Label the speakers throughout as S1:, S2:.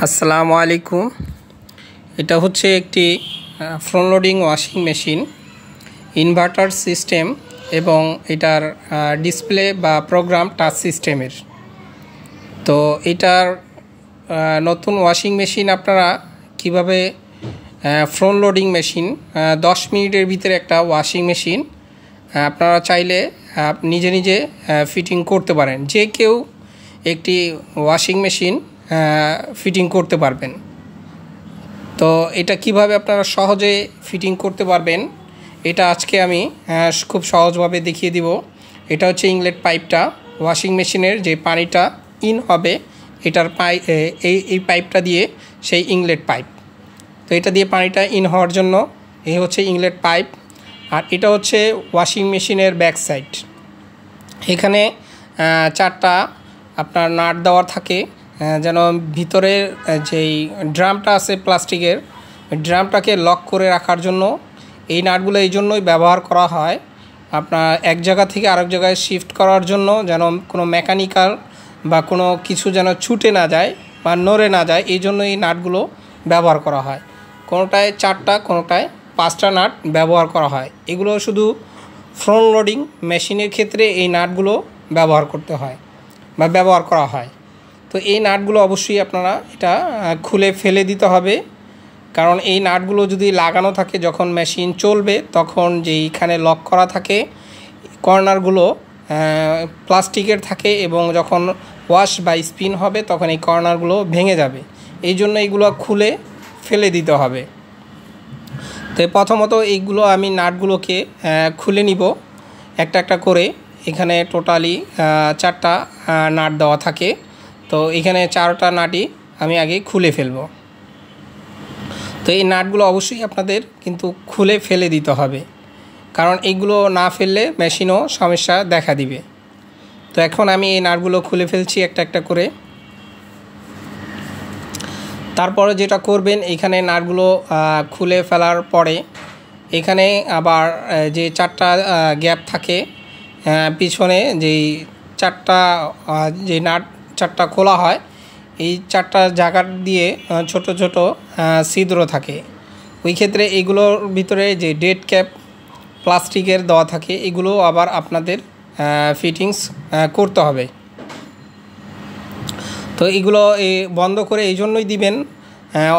S1: আসসালামু আলাইকুম। এটা হচ্ছে একটি front loading washing machine, inverter system এবং এটার ডিসপ্লে বা প্রোগ্রাম টাচ সিস্টেমের। তো এটার নতুন ওয়াশিং মেশিন আপনারা কিভাবে ফ্রন্ট লোডিং মেশিন 10 মিনিটের ভিতরে একটা ওয়াশিং মেশিন আপনারা চাইলে নিজে নিজে ফিটিং করতে পারেন। যে কেউ একটি ওয়াশিং মেশিন ফিটিং করতে পারবেন। তো এটা কিভাবে আপনারা সহজে ফিটিং করতে পারবেন এটা আজকে আমি খুব সহজভাবে দেখিয়ে দিব। এটা হচ্ছে ইনলেট পাইপটা, ওয়াশিং মেশিনের যে পানিটা ইন হবে এটার এই পাইপটা দিয়ে সেই ইনলেট পাইপ। তো এটা দিয়ে পানিটা ইন হওয়ার জন্য এই হচ্ছে ইনলেট পাইপ। আর এটা হচ্ছে ওয়াশিং মেশিনের ব্যাক সাইড। এখানে 4টা আপনার নাট দেওয়ার থাকে, যেন ভিতরের যেই ড্রামটা আছে প্লাস্টিকের, ড্রামটাকে লক করে রাখার জন্য এই নাটগুলো এই জন্যই ব্যবহার করা হয়, আপনার এক জায়গা থেকে আরেক জায়গায় শিফট করার জন্য, যেন কোনো মেকানিক্যাল বা কোনো কিছু যেন ছুটে না যায় বা নড়ে না যায়, এই জন্য এই নাটগুলো ব্যবহার করা হয়। কোনোটায় 4টা, কোনোটায় 5টা নাট ব্যবহার করা হয়। এগুলো শুধু ফ্রন্ট লোডিং মেশিনের ক্ষেত্রে এই নাটগুলো ব্যবহার করতে হয় বা ব্যবহার করা হয়। তো এই নাটগুলো অবশ্যই আপনারা এটা খুলে ফেলে দিতে হবে, কারণ এই নাটগুলো যদি লাগানো থাকে যখন মেশিন চলবে তখন যেইখানে লক করা থাকে কর্নারগুলো প্লাস্টিকের থাকে এবং যখন ওয়াশ বা স্পিন হবে তখন এই কর্নারগুলো ভেঙে যাবে। এই জন্য এইগুলো খুলে ফেলে দিতে হবে। তো প্রথমত এইগুলো আমি নাটগুলোকে খুলে নিব একটা একটা করে। এখানে টোটালি 4টা নাট দেওয়া থাকে, তো এখানে 4টা নাটই আমি আগে খুলে ফেলব। তো এই নাটগুলো অবশ্যই আপনাদের কিন্তু খুলে ফেলে দিতে হবে, কারণ এইগুলো না ফেললে মেশিনও সমস্যা দেখা দিবে। তো এখন আমি এই নাটগুলো খুলে ফেলছি একটা একটা করে। তারপরে যেটা করবেন, এখানে নাটগুলো খুলে ফেলার পরে এখানে আবার যে 4টা গ্যাপ থাকে পিছনে, যেই 4টা যে নাট 4টা খোলা হয়, এই 4টা জায়গা দিয়ে ছোট ছোট ছিদ্র থাকে। ওই ক্ষেত্রে এইগুলোর ভিতরে যে ডেড ক্যাপ প্লাস্টিকের দেওয়া থাকে, এগুলো আবার আপনাদের ফিটিংস করতে হবে। তো এগুলো বন্ধ করে এই জন্যই দিবেন,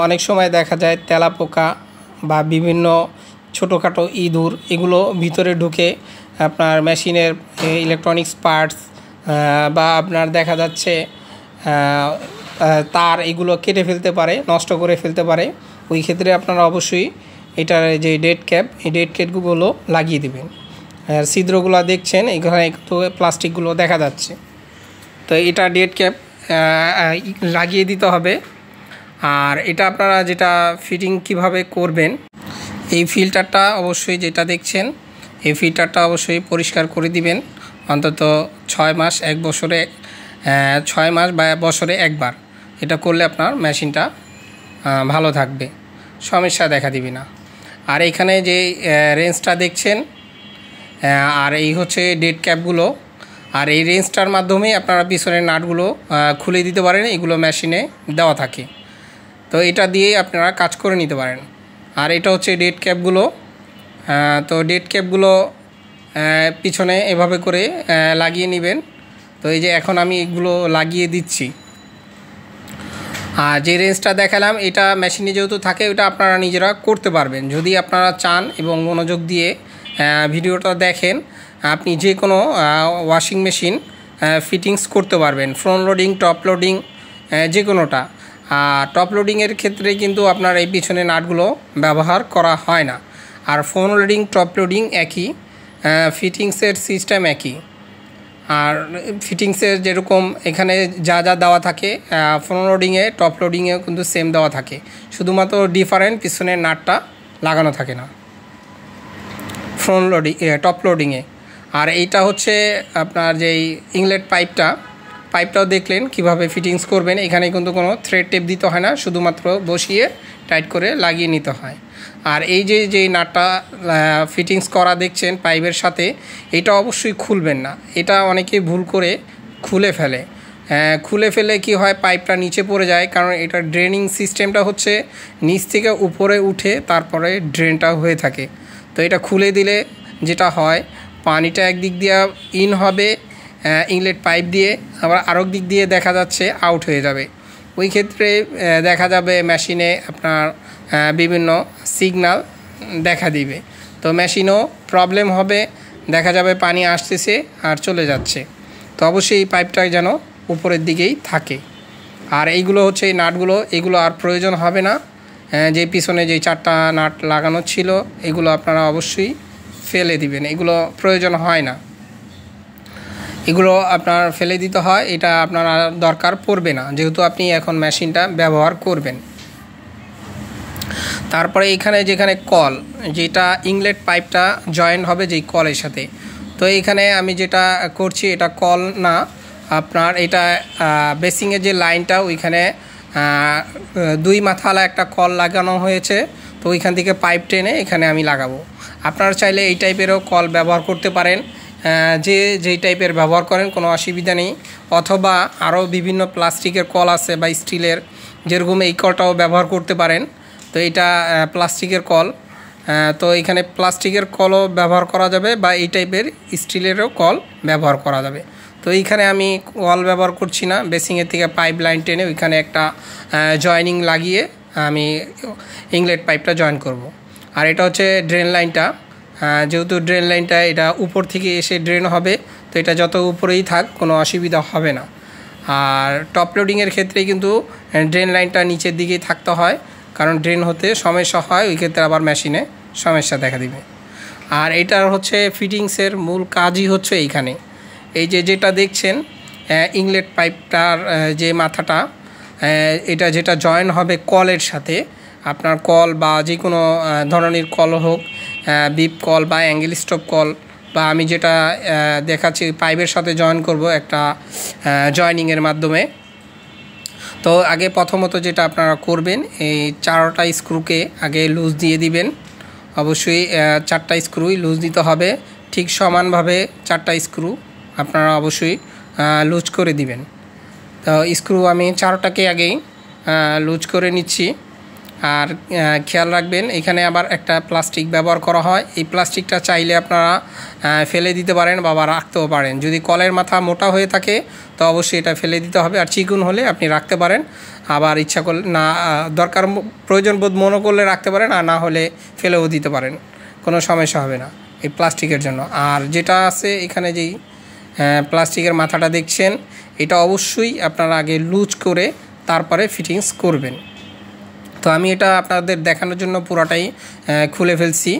S1: অনেক সময় দেখা যায় তেলাপোকা বা বিভিন্ন ছোটোখাটো ইঁদুর এগুলো ভিতরে ঢুকে আপনার মেশিনের ইলেকট্রনিক্স পার্টস বা আপনার দেখা যাচ্ছে তার এগুলো কেটে ফেলতে পারে, নষ্ট করে ফেলতে পারে। ওই ক্ষেত্রে আপনারা অবশ্যই এটার যে ডেড ক্যাপ, এই ডেড ক্যাপগুলো লাগিয়ে দেবেন। আর ছিদ্রগুলো দেখছেন এখানে একটু প্লাস্টিকগুলো দেখা যাচ্ছে, তো এটা ডেড ক্যাপ লাগিয়ে দিতে হবে। আর এটা আপনারা যেটা ফিটিং কিভাবে করবেন, এই ফিল্টারটা অবশ্যই যেটা দেখছেন এই ফিল্টারটা অবশ্যই পরিষ্কার করে দিবেন অন্তত 6 মাস 1 বছরে, 6 মাস বা বছরে একবার। এটা করলে আপনার মেশিনটা ভালো থাকবে, সমস্যা দেখা দিবে না। আর এখানে যে রেঞ্জটা দেখছেন, আর এই হচ্ছে ডেড ক্যাপগুলো, আর এই রেঞ্জটার মাধ্যমে আপনারা পিছনের নাটগুলো খুলে দিতে পারেন, এগুলো মেশিনে দেওয়া থাকে। তো এটা দিয়েই আপনারা কাজ করে নিতে পারেন। আর এটা হচ্ছে ডেড ক্যাপগুলো। তো ডেড ক্যাপগুলো পিছনে এভাবে করে লাগিয়ে নেবেন। তো এই যে এখন আমি এগুলো লাগিয়ে দিচ্ছি। আর যে রেঞ্জটা দেখালাম এটা মেশিনে যেহেতু থাকে, ওটা আপনারা নিজেরা করতে পারবেন যদি আপনারা চান এবং মনোযোগ দিয়ে ভিডিওটা দেখেন। আপনি যে কোনো ওয়াশিং মেশিন ফিটিংস করতে পারবেন, ফ্রন্ট লোডিং, টপ লোডিং, যে কোনোটা। টপ লোডিংয়ের ক্ষেত্রে কিন্তু আপনার এই পিছনে নাটগুলো ব্যবহার করা হয় না। আর ফ্রন্ট লোডিং টপ লোডিং একই, ফিটিংসের সিস্টেম একই। আর ফিটিংসের যেরকম এখানে যা যা দেওয়া থাকে ফ্রন্ট লোডিংয়ে টপ লোডিংয়েও কিন্তু সেম দেওয়া থাকে, শুধুমাত্র ডিফারেন্ট পিছনের নাটটা লাগানো থাকে না ফ্রন্ট লোডিং টপ লোডিংয়ে। আর এইটা হচ্ছে আপনার যেই ইনলেট পাইপটাও দেখলেন কিভাবে ফিটিংস করবেন। এখানে কিন্তু কোনো থ্রেড টেপ দিতে হয় না, শুধুমাত্র বসিয়ে টাইট করে লাগিয়ে নিতে হয়। আর এই যে নাটটা ফিটিংস করা দেখছেন পাইপের সাথে, এটা অবশ্যই খুলবেন না। এটা অনেকেই ভুল করে খুলে ফেলে, খুলে ফেলে কি হয়, পাইপটা নিচে পড়ে যায়, কারণ এটা ড্রেনিং সিস্টেমটা হচ্ছে নিচ থেকে উপরে উঠে তারপরে ড্রেনটা হয়ে থাকে। তো এটা খুলে দিলে যেটা হয়, পানিটা একদিক দিয়ে ইন হবে ইনলেট পাইপ দিয়ে, আবার আরেক দিক দিয়ে দেখা যাচ্ছে আউট হয়ে যাবে। ওই ক্ষেত্রে দেখা যাবে মেশিনে আপনার বিভিন্ন সিগন্যাল দেখা দিবে, তো মেশিনও প্রবলেম হবে, দেখা যাবে পানি আসতেছে আর চলে যাচ্ছে। তো অবশ্যই এই পাইপটা যেন উপরের দিকেই থাকে। আর এইগুলো হচ্ছে এই নাটগুলো, এগুলো আর প্রয়োজন হবে না, যে পিছনে যে 4টা নাট লাগানো ছিল এগুলো আপনারা অবশ্যই ফেলে দিবেন, এগুলো প্রয়োজন হয় না, এগুলো আপনার ফেলে দিতে হয়, এটা আপনারা দরকার পড়বে না যেহেতু আপনি এখন মেশিনটা ব্যবহার করবেন। তারপরে এখানে যেখানে কল, যেটা ইনলেট পাইপটা জয়েন্ট হবে যেই কলের সাথে, তো এইখানে আমি যেটা করছি এটা কল না, আপনার এটা বেসিংয়ের যে লাইনটা ওইখানে 2 মাথাওয়ালা একটা কল লাগানো হয়েছে, তো ওইখান থেকে পাইপ টেনে এখানে আমি লাগাবো। আপনারা চাইলে এই টাইপেরও কল ব্যবহার করতে পারেন, যেই টাইপের ব্যবহার করেন কোনো অসুবিধা নেই, অথবা আরও বিভিন্ন প্লাস্টিকের কল আছে বা স্টিলের, যেরকম এই কলটাও ব্যবহার করতে পারেন। তো এটা প্লাস্টিকের কল, তো এখানে প্লাস্টিকের কলও ব্যবহার করা যাবে বা এই টাইপের স্টিলেরও কল ব্যবহার করা যাবে। তো এইখানে আমি কল ব্যবহার করছি না, বেসিংয়ের থেকে পাইপ লাইন টেনে ওইখানে একটা জয়েনিং লাগিয়ে আমি ইনলেট পাইপটা জয়েন করব। আর এটা হচ্ছে ড্রেন লাইনটা, যেহেতু ড্রেন লাইনটা এটা উপর থেকে এসে ড্রেন হবে, তো এটা যত উপরেই থাক কোনো অসুবিধা হবে না। আর টপ লোডিংয়ের ক্ষেত্রে কিন্তু ড্রেন লাইনটা নিচের দিকেই থাকতে হয়, কারণ ড্রেন হতে সমস্যা হয়, ওই ক্ষেত্রে আবার মেশিনে সমস্যা দেখা দিবে। আর এটার হচ্ছে ফিটিংসের মূল কাজই হচ্ছে এইখানে, এই যেটা দেখছেন ইনলেট পাইপটার যে মাথাটা, এটা যেটা জয়েন হবে কলের সাথে, আপনার কল বা যে কোনো ধরনের কল হোক, বিপ কল বা অ্যাঙ্গেল স্টপ কল, বা আমি যেটা দেখাচ্ছি পাইপের সাথে জয়েন করব একটা জয়েনিংয়ের মাধ্যমে। তো আগে প্রথমত যেটা আপনারা করবেন, এই 4টা স্ক্রুকে আগে লুজ দিয়ে দিবেন, অবশ্যই 4টা স্ক্রুই লুজ দিতে হবে, ঠিক সমানভাবে 4টা স্ক্রু আপনারা অবশ্যই লুজ করে দিবেন। তো স্ক্রু আমি 4টাকে আগেই লুজ করে নিচ্ছি। আর খেয়াল রাখবেন এখানে আবার একটা প্লাস্টিক ব্যবহার করা হয়, এই প্লাস্টিকটা চাইলে আপনারা ফেলে দিতে পারেন বা রাখতেও পারেন। যদি কলের মাথা মোটা হয়ে থাকে তো অবশ্যই এটা ফেলে দিতে হবে, আর চিকন হলে আপনি রাখতে পারেন, আবার ইচ্ছা করলে না দরকার প্রয়োজন বোধ মনে করলে রাখতে পারেন, আর না হলে ফেলেও দিতে পারেন, কোনো সমস্যা হবে না এই প্লাস্টিকের জন্য। আর যেটা আছে এখানে যেই প্লাস্টিকের মাথাটা দেখছেন, এটা অবশ্যই আপনারা আগে লুজ করে তারপরে ফিটিংস করবেন। তো আমি এটা আপনাদের দেখানোর জন্য পুরাটাই খুলে ফেলছি।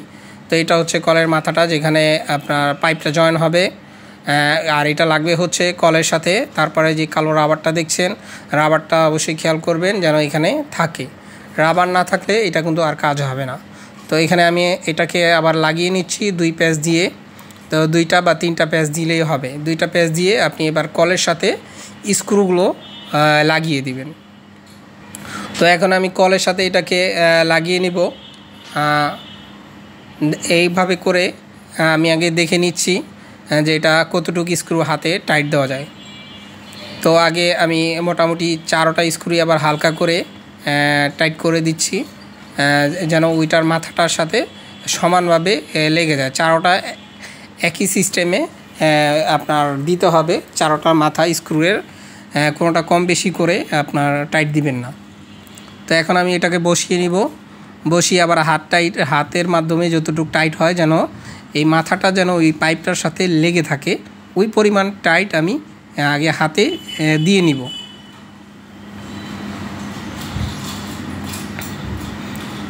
S1: তো এটা হচ্ছে কলের মাথাটা, যেখানে আপনার পাইপটা জয়েন হবে, আর এটা লাগবে হচ্ছে কলের সাথে। তারপরে যে কালো রাবারটা দেখছেন, রাবারটা অবশ্যই খেয়াল করবেন যেন এখানে থাকে, রাবার না থাকলে এটা কিন্তু আর কাজ হবে না। তো এখানে আমি এটাকে আবার লাগিয়ে নিচ্ছি 2 প্যাচ দিয়ে, তো 2টা বা 3টা প্যাচ দিলেই হবে। 2টা প্যাচ দিয়ে আপনি এবার কলের সাথে স্ক্রুগুলো লাগিয়ে দিবেন। তো এখন আমি কলের সাথে এটাকে লাগিয়ে নিব, এইভাবে করে আমি আগে দেখে নিচ্ছি যে এটা কতটুকু স্ক্রু হাতে টাইট দেওয়া যায়। তো আগে আমি মোটামুটি 4টা স্ক্রু আবার হালকা করে টাইট করে দিচ্ছি, যেন ওইটার মাথাটার সাথে সমানভাবে লেগে যায়। 4টা একই সিস্টেমে আপনার দিতে হবে, 4টার মাথা স্ক্রুয়ের কোনোটা কম বেশি করে আপনার টাইট দিবেন না। তো এখন আমি এটাকে বসিয়ে নিব, বসিয়ে আবার হাতের মাধ্যমে যতটুকু টাইট হয় যেন এই মাথাটা যেন ওই পাইপটার সাথে লেগে থাকে, ওই পরিমাণ টাইট আমি আগে হাতে দিয়ে নিব।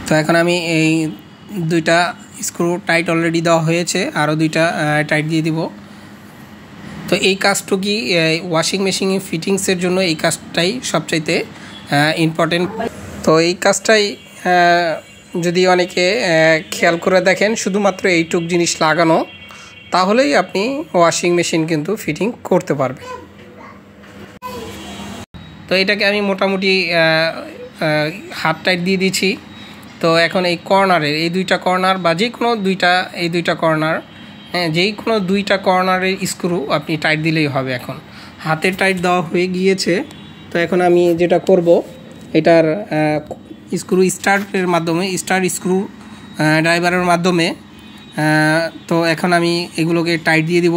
S1: তো এখন আমি এই 2টা স্ক্রু টাইট অলরেডি দেওয়া হয়েছে, আরও 2টা টাইট দিয়ে দিব। তো এই কাজটুকুই ওয়াশিং মেশিনে ফিটিংসের জন্য এই কাজটাই সবচাইতে ইম্পর্টেন্ট। তো এই কাজটাই যদি অনেকে খেয়াল করে দেখেন, শুধুমাত্র এইটুক জিনিস লাগানো, তাহলেই আপনি ওয়াশিং মেশিন কিন্তু ফিটিং করতে পারবেন। তো এটাকে আমি মোটামুটি হাত টাইট দিয়ে দিচ্ছি। তো এখন এই কর্নারের এই 2টা কর্নার বা যে কোনো 2টা কর্নার, যেই কোনো 2টা কর্নারের স্ক্রু আপনি টাইট দিলেই হবে। এখন হাতে টাইট দেওয়া হয়ে গিয়েছে। তো এখন আমি যেটা করব, এটার স্ক্রু স্টার্টের মাধ্যমে, স্টার স্ক্রু ড্রাইভারের মাধ্যমে, তো এখন আমি এগুলোকে টাইট দিয়ে দিব।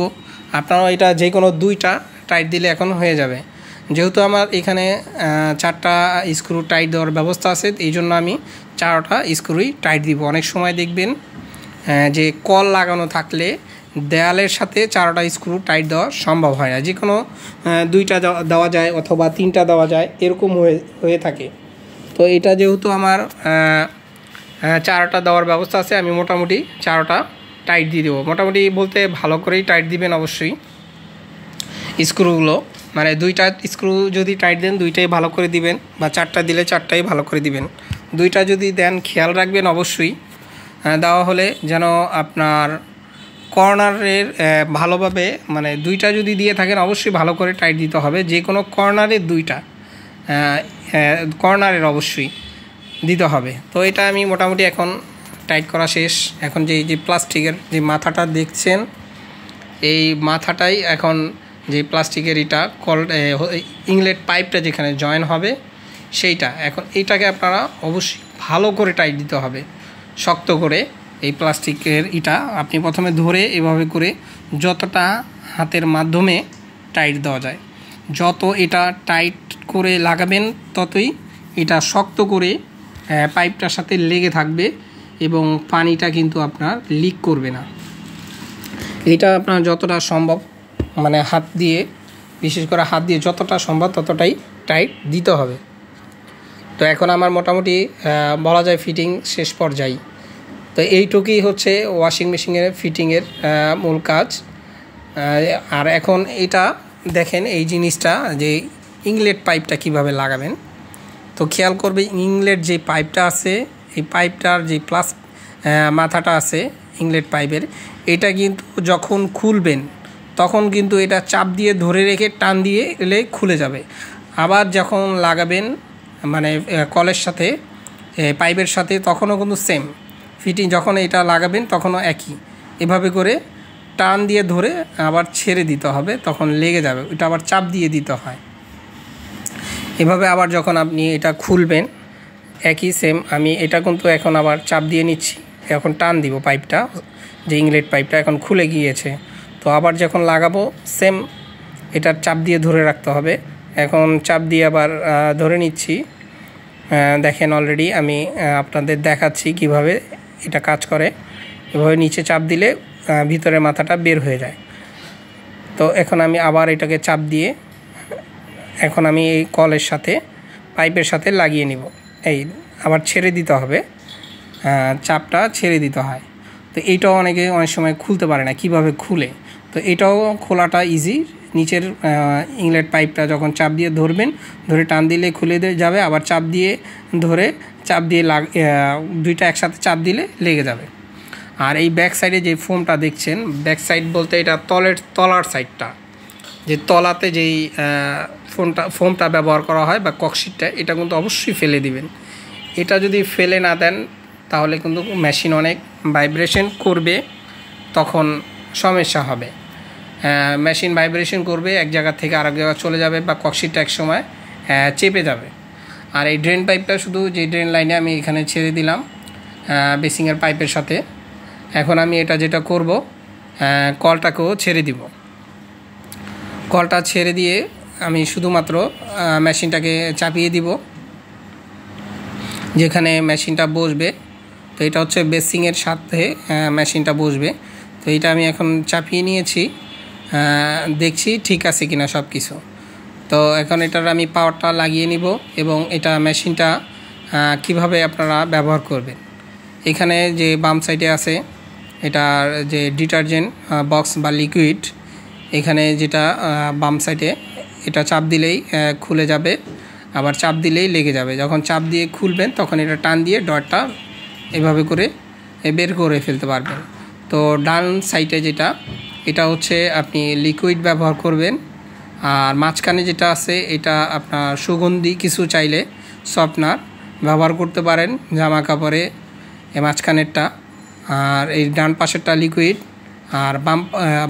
S1: আপনারাও এটা যে কোনো 2টা টাইট দিলে এখন হয়ে যাবে। যেহেতু আমার এখানে 4টা স্ক্রু টাইট দেওয়ার ব্যবস্থা আছে, এই জন্য আমি 4টা স্ক্রুই টাইট দিব। অনেক সময় দেখবেন যে কল লাগানো থাকলে দেয়ালের সাথে 4টা স্ক্রু টাইট দেওয়া সম্ভব হয় না, যে কোনো 2টা দেওয়া যায় অথবা 3টা দেওয়া যায়, এরকম হয়ে থাকে। তো এটা যেহেতু আমার 4টা দেওয়ার ব্যবস্থা আছে, আমি মোটামুটি 4টা টাইট দিয়ে দেবো। মোটামুটি বলতে ভালো করেই টাইট দিবেন অবশ্যই স্ক্রুগুলো, মানে 2টা স্ক্রু যদি টাইট দেন 2টাই ভালো করে দিবেন, বা 4টা দিলে 4টাই ভালো করে দিবেন। 2টা যদি দেন খেয়াল রাখবেন অবশ্যই দেওয়া হলে যেন আপনার কর্নারের ভালোভাবে, মানে 2টা যদি দিয়ে থাকেন অবশ্যই ভালো করে টাইট দিতে হবে। যে কোনো কর্নারের 2টা কর্নারের অবশ্যই দিতে হবে। তো এটা আমি মোটামুটি এখন টাইট করা শেষ। এখন যে প্লাস্টিকের যে মাথাটা দেখছেন, এই মাথাটাই এখন যে প্লাস্টিকের এটা ইনলেট পাইপটা যেখানে জয়েন হবে সেইটা, এখন এইটাকে আপনারা অবশ্যই ভালো করে টাইট দিতে হবে, শক্ত করে। এই প্লাস্টিকের এটা আপনি প্রথমে ধরে এভাবে করে যতটা হাতের মাধ্যমে টাইট দেওয়া যায়, যত এটা টাইট করে লাগাবেন ততই এটা শক্ত করে পাইপটার সাথে লেগে থাকবে এবং পানিটা কিন্তু আপনার লিক করবে না। এটা আপনার যতটা সম্ভব, মানে হাত দিয়ে, বিশেষ করে হাত দিয়ে যতটা সম্ভব ততটাই টাইট দিতে হবে। তো এখন আমার মোটামুটি বলা যায় ফিটিং শেষ পর্যায়ে। তো এইটুকুই হচ্ছে ওয়াশিং মেশিনের ফিটিংয়ের মূল কাজ। আর এখন এটা দেখেন, এই জিনিসটা যে ইনলেট পাইপটা কিভাবে লাগাবেন, তো খেয়াল করবে ইনলেট যে পাইপটা আছে, এই পাইপটার যে প্লাস মাথাটা আছে ইনলেট পাইপের, এটা কিন্তু যখন খুলবেন তখন কিন্তু এটা চাপ দিয়ে ধরে রেখে টান দিয়ে এলে খুলে যাবে। আবার যখন লাগাবেন মানে কলের সাথে, পাইপের সাথে, তখনও কিন্তু সেম ফিটিং। যখন এটা লাগাবেন তখনও একই, এভাবে করে টান দিয়ে ধরে আবার ছেড়ে দিতে হবে, তখন লেগে যাবে। এটা আবার চাপ দিয়ে দিতে হয়। এভাবে আবার যখন আপনি এটা খুলবেন একই সেম। আমি এটা কিন্তু এখন আবার চাপ দিয়ে নিচ্ছি, এখন টান দিব পাইপটা, যে ইনলেট পাইপটা এখন খুলে গিয়েছে। তো আবার যখন লাগাবো সেম এটার চাপ দিয়ে ধরে রাখতে হবে। এখন চাপ দিয়ে আবার ধরে নিচ্ছি। দেখেন অলরেডি আমি আপনাদের দেখাচ্ছি কিভাবে এটা কাজ করে। এভাবে নিচে চাপ দিলে ভিতরে মাথাটা বের হয়ে যায়। তো এখন আমি আবার এটাকে চাপ দিয়ে এখন আমি এই কলের সাথে, পাইপের সাথে লাগিয়ে নিব। এই আবার ছেড়ে দিতে হবে, চাপটা ছেড়ে দিতে হয়। তো এইটাও অনেক সময় খুলতে পারে না, কিভাবে খুলে। তো এটাও খোলাটা ইজি। নিচের ইনলেট পাইপটা যখন চাপ দিয়ে ধরবেন, ধরে টান দিলে খুলে যাবে, আবার চাপ দিয়ে ধরে চাপ দিয়ে 2টা একসাথে চাপ দিলে লেগে যাবে। আর এই ব্যাক সাইডে যে ফোমটা দেখছেন, ব্যাক সাইড বলতে এটা তলার সাইডটা, যে তলাতে যেই ফোমটা ব্যবহার করা হয় বা ককশিটটা, এটা কিন্তু অবশ্যই ফেলে দিবেন। এটা যদি ফেলে না দেন তাহলে কিন্তু মেশিন অনেক ভাইব্রেশন করবে, তখন সমস্যা হবে। মেশিন ভাইব্রেশন করবে, এক জায়গা থেকে আরেক জায়গা চলে যাবে, বা ককশিটটা এক সময় চেপে যাবে। আর এই ড্রেন পাইপটা শুধু যে ড্রেন লাইনে আমি এখানে ছেড়ে দিলাম বেসিংয়ের পাইপের সাথে। এখন আমি এটা যেটা করব, কলটাকেও ছেড়ে দিব। কলটা ছেড়ে দিয়ে আমি শুধুমাত্র মেশিনটাকে চাপিয়ে দিব যেখানে মেশিনটা বসবে। তো এটা হচ্ছে বেসিংয়ের সাথে মেশিনটা বসবে। তো এটা আমি এখন চাপিয়ে নিয়েছি, দেখছি ঠিক আছে কিনা সব কিছু। তো এখন এটার আমি পাওয়ারটা লাগিয়ে নিব এবং এটা মেশিনটা কিভাবে আপনারা ব্যবহার করবেন। এখানে যে বাম সাইডে আছে এটার যে ডিটারজেন্ট বক্স বা লিকুইড, এখানে যেটা বাম সাইডে, এটা চাপ দিলেই খুলে যাবে, আবার চাপ দিলেই লেগে যাবে। যখন চাপ দিয়ে খুলবেন তখন এটা টান দিয়ে ডটটা এভাবে করে বের করে ফেলতে পারবেন। তো ডান সাইডে যেটা, এটা হচ্ছে আপনি লিকুইড ব্যবহার করবেন। আর মাঝখানে যেটা আছে এটা আপনার সুগন্ধি কিছু চাইলে সফটনার ব্যবহার করতে পারেন জামা কাপড়ে, মাঝখানেরটা। আর এই ডান পাশেরটা লিকুইড, আর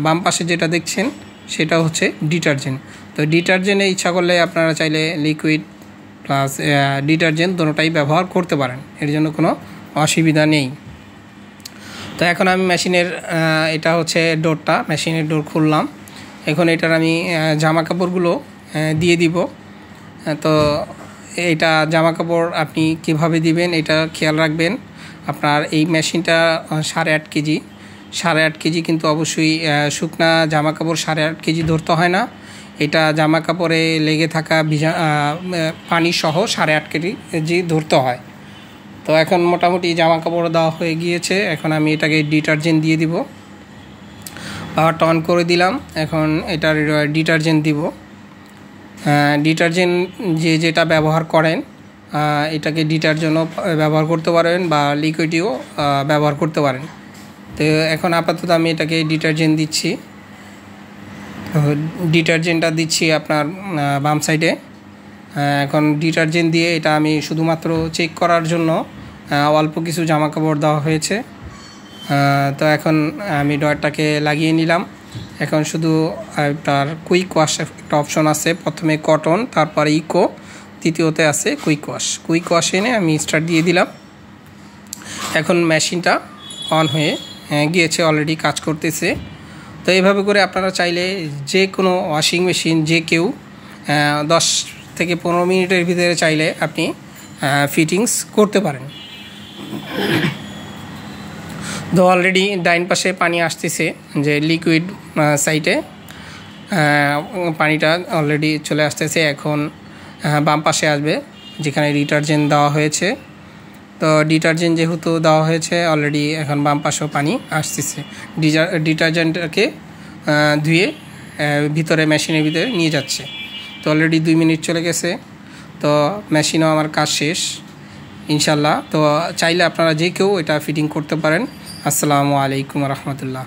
S1: বাম পাশে যেটা দেখছেন সেটা হচ্ছে ডিটারজেন্ট। তো ডিটারজেন্টে ইচ্ছা করলে আপনারা চাইলে লিকুইড প্লাস ডিটারজেন্ট দুটোটাই ব্যবহার করতে পারেন, এর জন্য কোনো অসুবিধা নেই। তো এখন আমি মেশিনের এটা হচ্ছে ডোরটা, মেশিনের ডোর খুললাম। এখন এটার আমি জামা কাপড়গুলো দিয়ে দিব। তো এটা জামা কাপড় আপনি কিভাবে দিবেন এটা খেয়াল রাখবেন। আপনার এই মেশিনটা 8.5 কেজি, 8.5 কেজি কিন্তু অবশ্যই শুকনা জামা কাপড় 8.5 কেজি ধরতে হয় না। এটা জামা কাপড়ে লেগে থাকা পানি সহ 8.5 কেজি ধরতে হয়। তো এখন মোটামুটি জামা কাপড় দেওয়া হয়ে গিয়েছে। এখন আমি এটাকে ডিটারজেন্ট দিয়ে দিব। পাওয়ারটা অন করে দিলাম। এখন এটার ডিটারজেন্ট দিব। ডিটারজেন্ট যেটা ব্যবহার করেন এটাকে ডিটারজেন্টও ব্যবহার করতে পারেন বা লিকুইডও ব্যবহার করতে পারেন। তো এখন আপাতত আমি এটাকে ডিটারজেন্ট দিচ্ছি। ডিটারজেন্টটা দিচ্ছি আপনার বাম সাইডে। এখন ডিটারজেন্ট দিয়ে এটা আমি শুধুমাত্র চেক করার জন্য অল্প কিছু জামা কাপড় দেওয়া হয়েছে। তো এখন আমি ডয়ারটাকে লাগিয়ে নিলাম। এখন শুধু তার কুইক ওয়াশ একটা অপশন আছে, প্রথমে কটন, তারপরে ইকো, তৃতীয়তে আছে কুইক ওয়াশ। কুইক ওয়াশ এনে আমি স্টার্ট দিয়ে দিলাম। এখন মেশিনটা অন হয়ে গিয়েছে, অলরেডি কাজ করতেছে। তো এইভাবে করে আপনারা চাইলে যে কোনো ওয়াশিং মেশিন যে কেউ 10 থেকে 15 মিনিটের ভিতরে চাইলে আপনি ফিটিংস করতে পারেন। তো অলরেডি ডাইন পাশে পানি আসতেছে, যে লিকুইড সাইডে পানিটা অলরেডি চলে আসতেছে। এখন বাম পাশে আসবে যেখানে ডিটারজেন্ট দেওয়া হয়েছে। তো ডিটারজেন্ট যেহেতু দেওয়া হয়েছে অলরেডি, এখন বাম পাশেও পানি আসতেছে। ডিটারজেন্টটাকে ধুয়ে ভিতরে মেশিনের ভিতরে নিয়ে যাচ্ছে। তো অলরেডি 2 মিনিট চলে গেছে। তো মেশিনও আমার কাজ শেষ ইনশাল্লাহ। তো চাইলে আপনারা যে কেউ এটা ফিটিং করতে পারেন। আসসালামু আলাইকুম রহমতুল্লাহ।